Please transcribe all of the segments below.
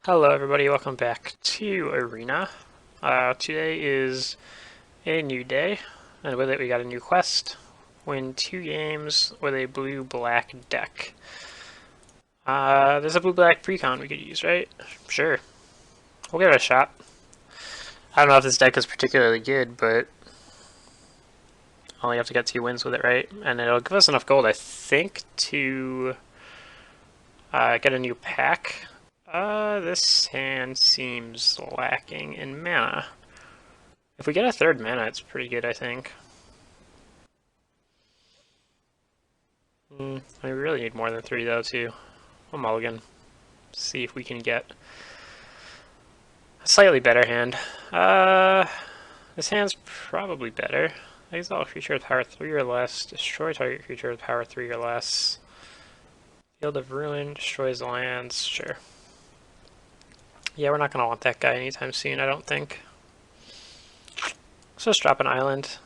Hello everybody, welcome back to Arena. Today is a new day, and with it we got a new quest. Win 2 games with a blue-black deck. There's a blue-black precon we could use, right? Sure. We'll give it a shot. I don't know if this deck is particularly good, but only have to get 2 wins with it, right? And it'll give us enough gold, I think, to get a new pack. This hand seems lacking in mana. If we get a third mana, it's pretty good, I think. We really need more than 3, though, too. We'll mulligan. See if we can get a slightly better hand. This hand's probably better. Exile a creature with power 3 or less. Destroy target creature with power 3 or less. Field of Ruin destroys lands. Sure. Yeah, we're not going to want that guy anytime soon, I don't think. So let's drop an island.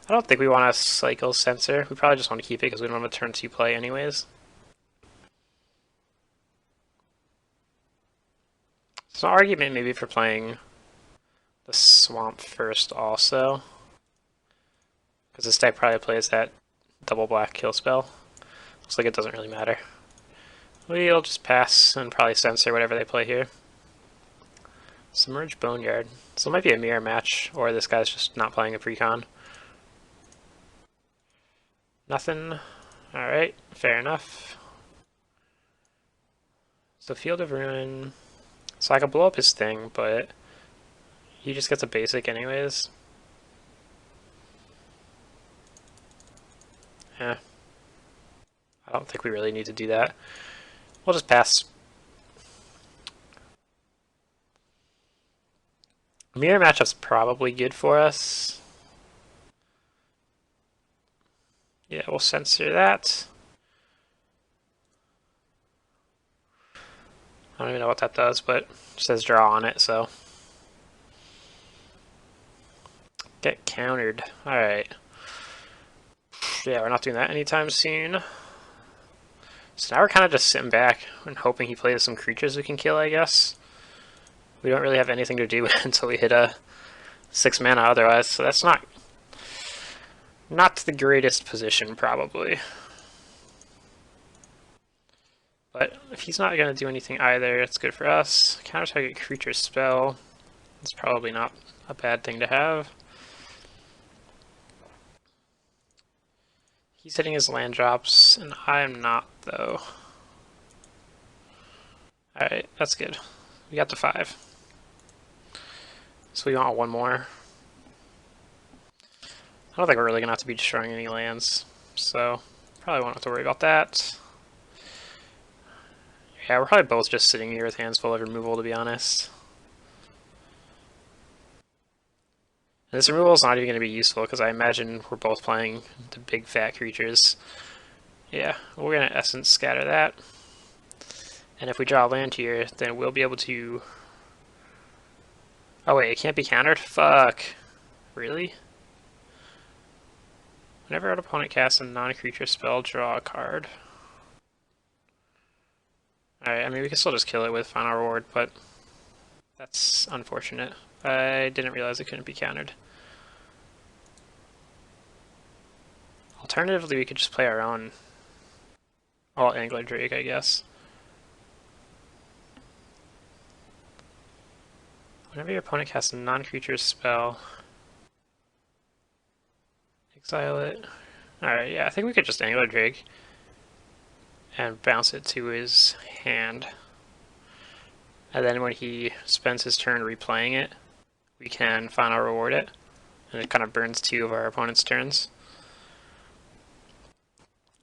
I don't think we want to cycle Censor. We probably just want to keep it because we don't have a turn 2 play anyways. So an argument maybe for playing the Swamp first also. Because this deck probably plays that double black kill spell. Looks like it doesn't really matter. We'll just pass and probably Censor whatever they play here. Submerge Boneyard. So it might be a mirror match, or this guy's just not playing a precon. Nothing. Alright, fair enough. So Field of Ruin. So I could blow up his thing, but he just gets a basic anyways. Yeah. I don't think we really need to do that. We'll just pass. Mirror matchup's probably good for us. Yeah, we'll censor that. I don't even know what that does, but it says draw on it, so. Get countered. Alright. Yeah, we're not doing that anytime soon. So now we're kind of just sitting back and hoping he plays some creatures we can kill, I guess. We don't really have anything to do until we hit a 6 mana otherwise, so that's not the greatest position, probably. But if he's not going to do anything either, it's good for us. Counter target creature spell. It's probably not a bad thing to have. He's hitting his land drops, and I'm not, though. Alright, that's good. We got to 5. So we want 1 more. I don't think we're really going to have to be destroying any lands, so probably won't have to worry about that. Yeah, we're probably both just sitting here with hands full of removal, to be honest. And this removal is not even going to be useful, because I imagine we're both playing the big fat creatures. Yeah, we're going to Essence Scatter that. And if we draw a land here, then we'll be able to... Oh wait, it can't be countered? Fuck. Really? Whenever an opponent casts a non-creature spell, draw a card. Alright, I mean we can still just kill it with Final Reward, but that's unfortunate. I didn't realize it couldn't be countered. Alternatively, we could just play our own Angler Drake, I guess. Whenever your opponent casts a non-creature spell, exile it. Alright, yeah, I think we could just Angler Drake and bounce it to his hand. And then when he spends his turn replaying it, we can Final Reward it. And it kind of burns 2 of our opponent's turns.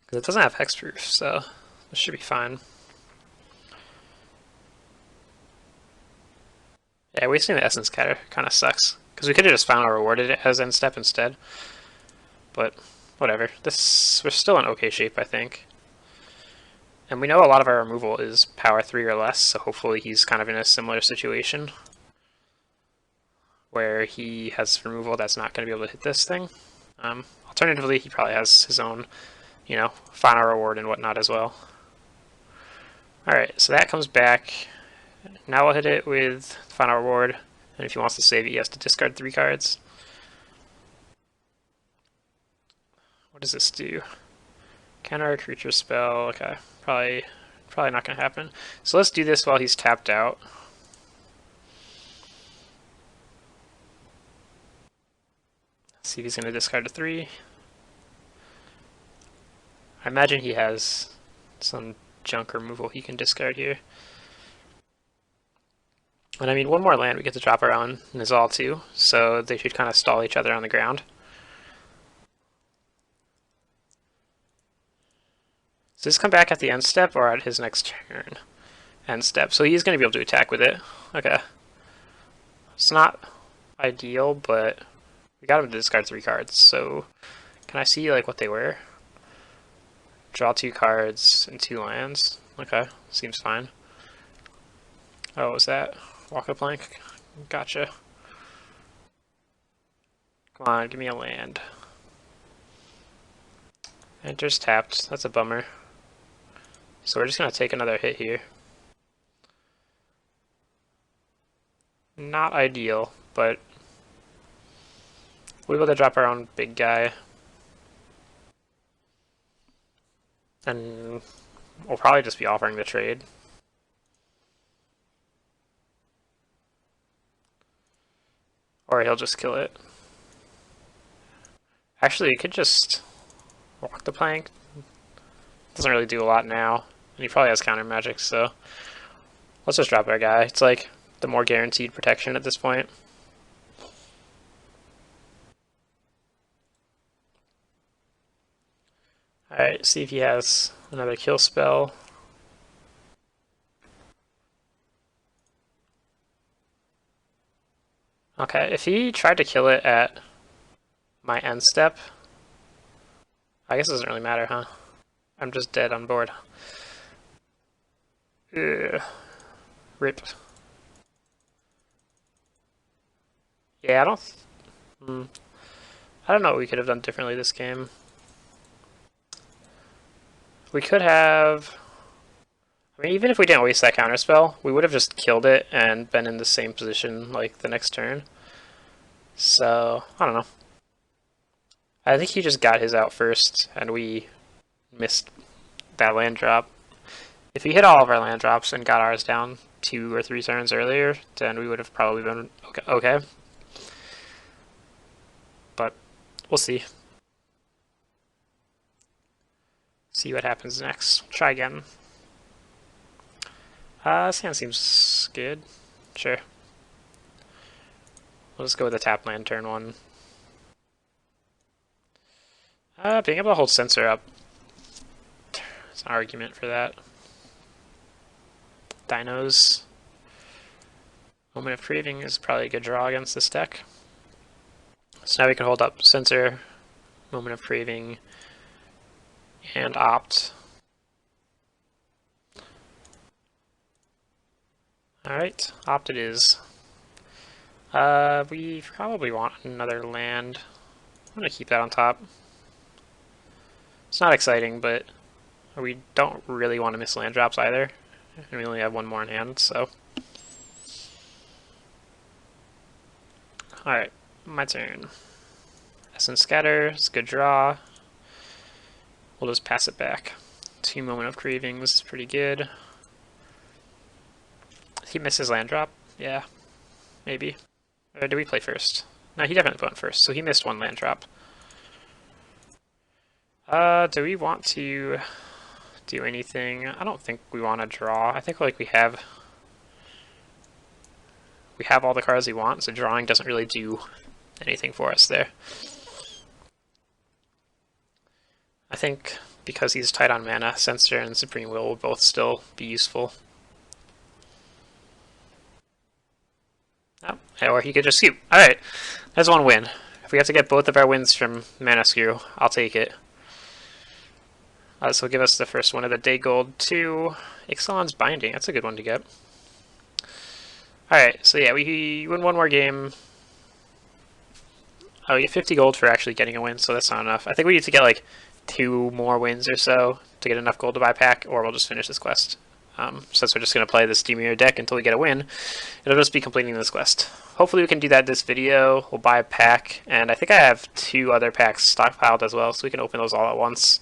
Because it doesn't have hexproof, so this should be fine. Yeah, wasting the Essence Scatter kind of sucks. Because we could have just Final Rewarded it as end step instead. But whatever. We're still in okay shape, I think. And we know a lot of our removal is power 3 or less, so hopefully he's kind of in a similar situation. Where he has removal that's not going to be able to hit this thing. Alternatively, he probably has his own, Final Reward and whatnot as well. Alright, so that comes back. Now we'll hit it with final reward, and if he wants to save it, he has to discard 3 cards. What does this do? Counter a creature spell. Okay, probably not gonna happen. So let's do this while he's tapped out. See if he's gonna discard a 3. I imagine he has some junk removal he can discard here. And I mean, one more land we get to drop around Nizal too, so they should kind of stall each other on the ground. Does this come back at the end step or at his next turn? End step. So he's going to be able to attack with it. Okay. It's not ideal, but we got him to discard 3 cards, so can I see like what they were? Draw 2 cards and 2 lands. Okay, seems fine. Oh, what was that? Walk a plank? Gotcha. Come on, give me a land. Enters tapped. That's a bummer. So we're just going to take another hit here. Not ideal, but we're able to drop our own big guy. And we'll probably just be offering the trade. Or he'll just kill it. Actually, he could just walk the plank. Doesn't really do a lot now. And he probably has counter magic, so let's just drop our guy. It's like the more guaranteed protection at this point. Alright, see if he has another kill spell. Okay, if he tried to kill it at my end step, I guess it doesn't really matter, huh? I'm just dead on board. Ugh. Rip. Yeah, I don't know what we could have done differently this game. We could have... I mean, even if we didn't waste that counterspell, we would have just killed it and been in the same position like the next turn. So, I don't know. I think he just got his out first, and we missed that land drop. If we hit all of our land drops and got ours down 2 or 3 turns earlier, then we would have probably been okay. But we'll see. See what happens next. Try again. This hand seems good. Sure. We'll just go with the tap land turn 1. Being able to hold Censor up. There's an argument for that. Dinos. Moment of Craving is probably a good draw against this deck. So now we can hold up Censor, Moment of Craving, and Opt. Alright, Opt it is. We probably want another land. I'm going to keep that on top. It's not exciting, but we don't really want to miss land drops either. And we only have 1 more in hand, so. Alright, my turn. Essence Scatter, it's a good draw. We'll just pass it back. 2 Moment of Craving, this is pretty good. He misses land drop? Yeah, maybe. Or do we play first? No, he definitely went first, so he missed 1 land drop. Do we want to do anything? I don't think we want to draw. I think like we have all the cards we want, so drawing doesn't really do anything for us there. I think because he's tight on mana, Censor and Supreme Will both still be useful. Oh, or he could just scoop. Alright, there's 1 win. If we have to get both of our wins from Mana Skew, I'll take it. So give us the first one of the day. Gold 2. Ixalan's Binding, that's a good one to get. Alright, so yeah, we win 1 more game. Oh, we get 50 gold for actually getting a win, so that's not enough. I think we need to get like 2 more wins or so to get enough gold to buy pack, or we'll just finish this quest. Since we're just going to play this Demir deck until we get a win, it'll just be completing this quest. Hopefully we can do that this video. We'll buy a pack, and I think I have 2 other packs stockpiled as well, so we can open those all at once.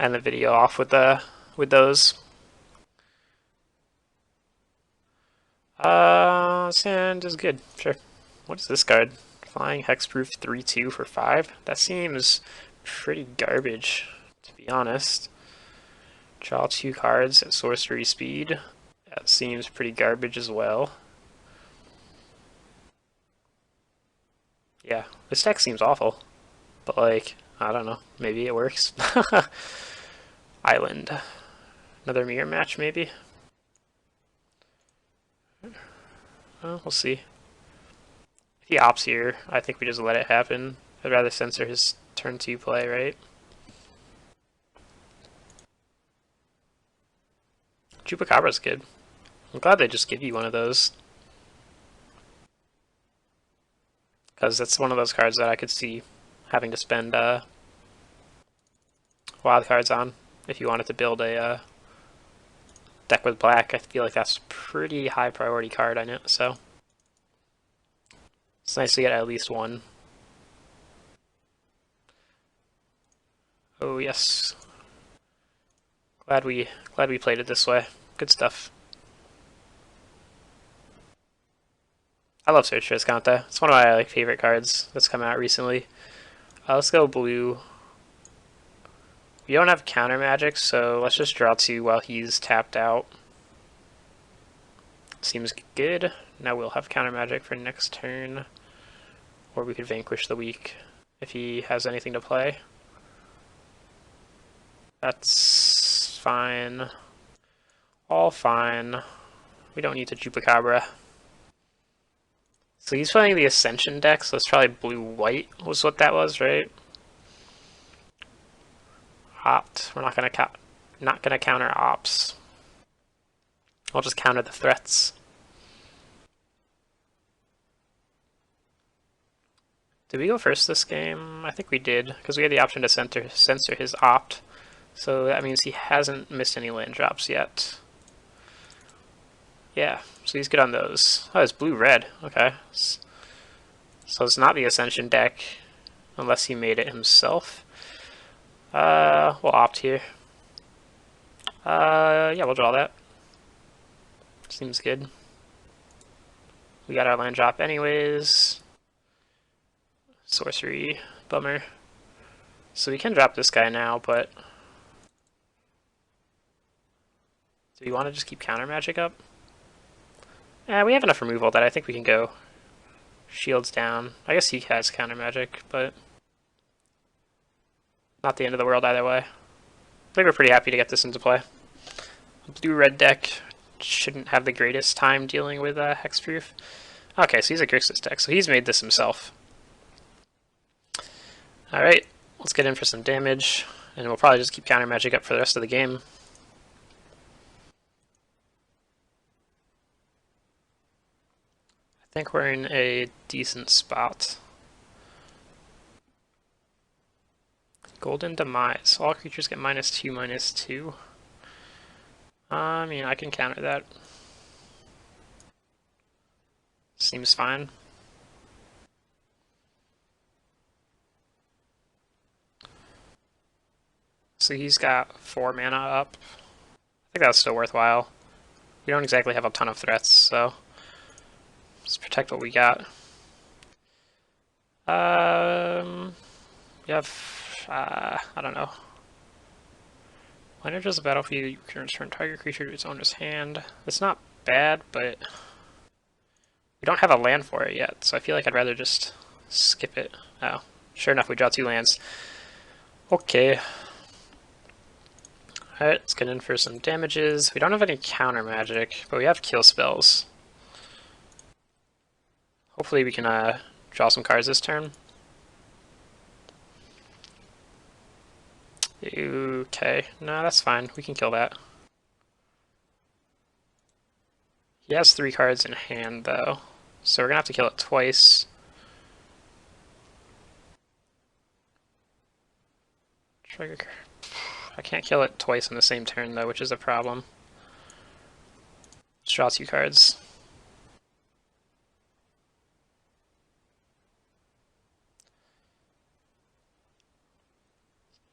End the video off with those. Sand is good, sure. What is this card? Flying Hexproof 3/2 for 5? That seems pretty garbage, to be honest. Draw 2 cards at sorcery speed. That seems pretty garbage as well. Yeah, this deck seems awful. But like, I don't know, maybe it works. Island. Another mirror match, maybe? Well, we'll see. If he opts here, I think we just let it happen. I'd rather censor his turn 2 play, right? Chupacabra's good. I'm glad they just give you one of those. Because that's one of those cards that I could see having to spend wild cards on if you wanted to build a deck with black. I feel like that's a pretty high priority card, I know, so it's nice to get at least one. Oh yes. Glad we played it this way. Good stuff. I love Search for Escanta. It's one of my favorite cards that's come out recently. Let's go blue. We don't have counter magic, so let's just draw 2 while he's tapped out. Seems good. Now we'll have counter magic for next turn. Or we could vanquish the weak if he has anything to play. That's fine. All fine. We don't need to Chupacabra. So he's playing the Ascension deck, so it's probably blue-white was what that was, right? Opt. We're not gonna counter ops. I'll just counter the threats. Did we go first this game? I think we did, because we had the option to censor his opt. So that means he hasn't missed any land drops yet. Yeah, so he's good on those. Oh, it's blue-red. Okay. So it's not the Ascension deck, unless he made it himself. We'll opt here. Yeah, we'll draw that. Seems good. We got our land drop anyways. Sorcery. Bummer. So we can drop this guy now, but do we want to just keep counter magic up? We have enough removal that I think we can go shields down. I guess he has counter magic, but not the end of the world either way. I think we're pretty happy to get this into play. Blue-red deck shouldn't have the greatest time dealing with Hexproof. Okay, so he's a Grixis deck, so he's made this himself. Alright, let's get in for some damage, and we'll probably just keep counter magic up for the rest of the game. I think we're in a decent spot. Golden Demise. All creatures get -2/-2. I mean, I can counter that. Seems fine. So he's got 4 mana up. I think that's still worthwhile. We don't exactly have a ton of threats, so let's protect what we got. You have, I don't know. When enters the battlefield, you can return target creature to its owner's hand. It's not bad, but we don't have a land for it yet, so I feel like I'd rather just skip it. Oh, sure enough, we draw 2 lands. Okay. Alright, let's get in for some damages. We don't have any counter magic, but we have kill spells. Hopefully we can draw some cards this turn. Okay, no, that's fine. We can kill that. He has 3 cards in hand, though, so we're gonna have to kill it twice. Trigger. I can't kill it twice in the same turn though, which is a problem. Just draw 2 cards.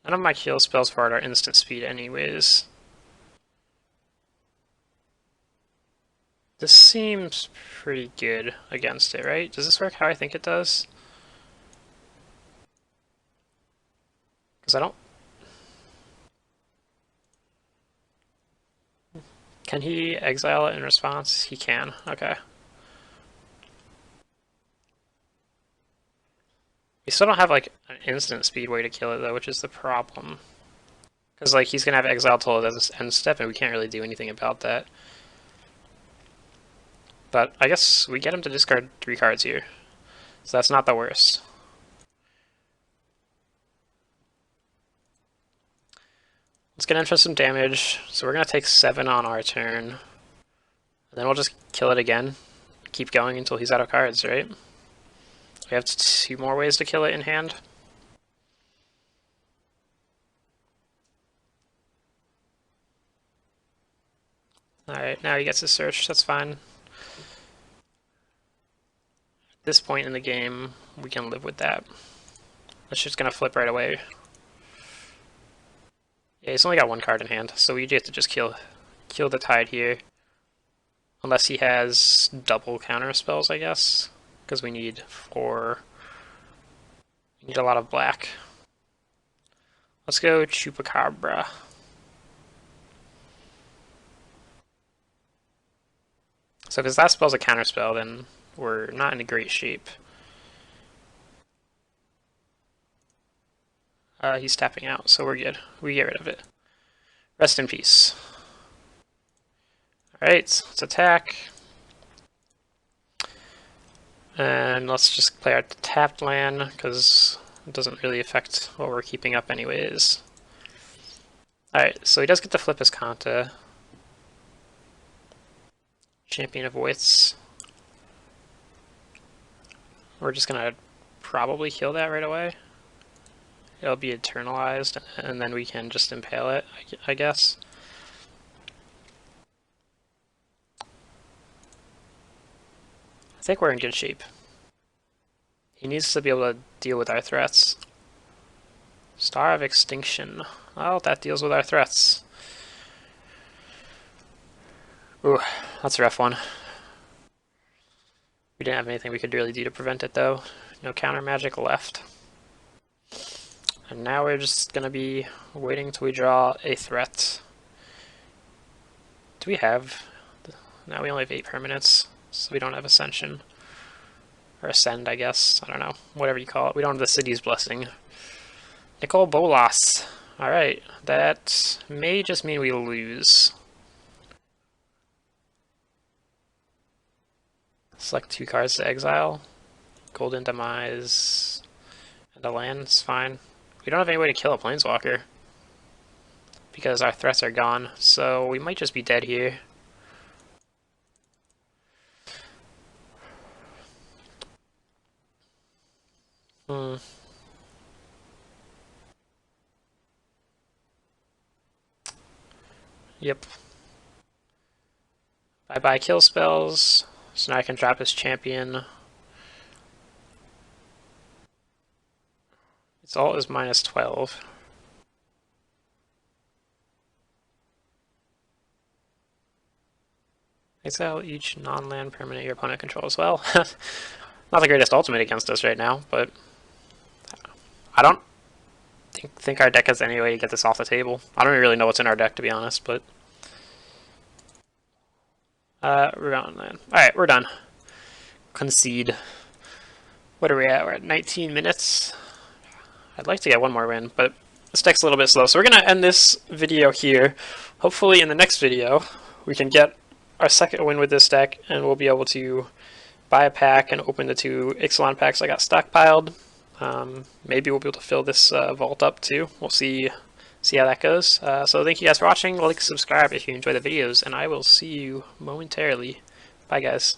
None of my kill spells for it are instant speed anyways. This seems pretty good against it, right? Does this work how I think it does? Because I don't... Can he exile it in response? He can. Okay. We still don't have like an instant speed way to kill it though, which is the problem. Because like he's gonna have exile till it does this end step, and we can't really do anything about that. But I guess we get him to discard 3 cards here, so that's not the worst. Let's get in for some damage. So we're gonna take 7 on our turn, and then we'll just kill it again. Keep going until he's out of cards, right? We have 2 more ways to kill it in hand. Alright, now he gets his search, that's fine. At this point in the game, we can live with that. It's just gonna flip right away. Yeah, he's only got 1 card in hand, so we have to just kill the Tide here. Unless he has double counter spells, I guess. Because we need a lot of black. Let's go Chupacabra. So if his last spell's a counter spell, then we're not in a great shape. He's tapping out, so we're good. We get rid of it. Rest in peace. Alright, let's attack. And let's just play our tapped land, because it doesn't really affect what we're keeping up anyways. Alright, so he does get to flip his Kanta. Champion of Wits. We're just gonna probably kill that right away. It'll be eternalized, and then we can just impale it, I guess. I think we're in good shape. He needs to be able to deal with our threats. Star of Extinction. Well, that deals with our threats. Ooh, that's a rough one. We didn't have anything we could really do to prevent it, though. No counter magic left. And now we're just going to be waiting till we draw a threat. Do we have... Now we only have 8 permanents, so we don't have Ascension. Or Ascend, I guess. I don't know. Whatever you call it. We don't have the City's Blessing. Nicol Bolas. Alright, that may just mean we lose. Select 2 cards to exile. Golden Demise and a land, it's fine. We don't have any way to kill a Planeswalker because our threats are gone, so we might just be dead here. Yep. Bye-bye kill spells. So now I can drop his champion. Its ult is -12. Exile each non-land permanent your opponent controls. Well, not the greatest ultimate against us right now, but I don't think our deck has any way to get this off the table. I don't really know what's in our deck, to be honest, but we're gone, man. Alright, we're done. Concede. What are we at? We're at 19 minutes. I'd like to get one more win, but this deck's a little bit slow. So we're going to end this video here. Hopefully in the next video, we can get our second win with this deck, and we'll be able to buy a pack and open the 2 Ixalan packs I got stockpiled. Maybe we'll be able to fill this vault up too. We'll see how that goes. So thank you guys for watching. Like, subscribe if you enjoy the videos, and I will see you momentarily. Bye, guys.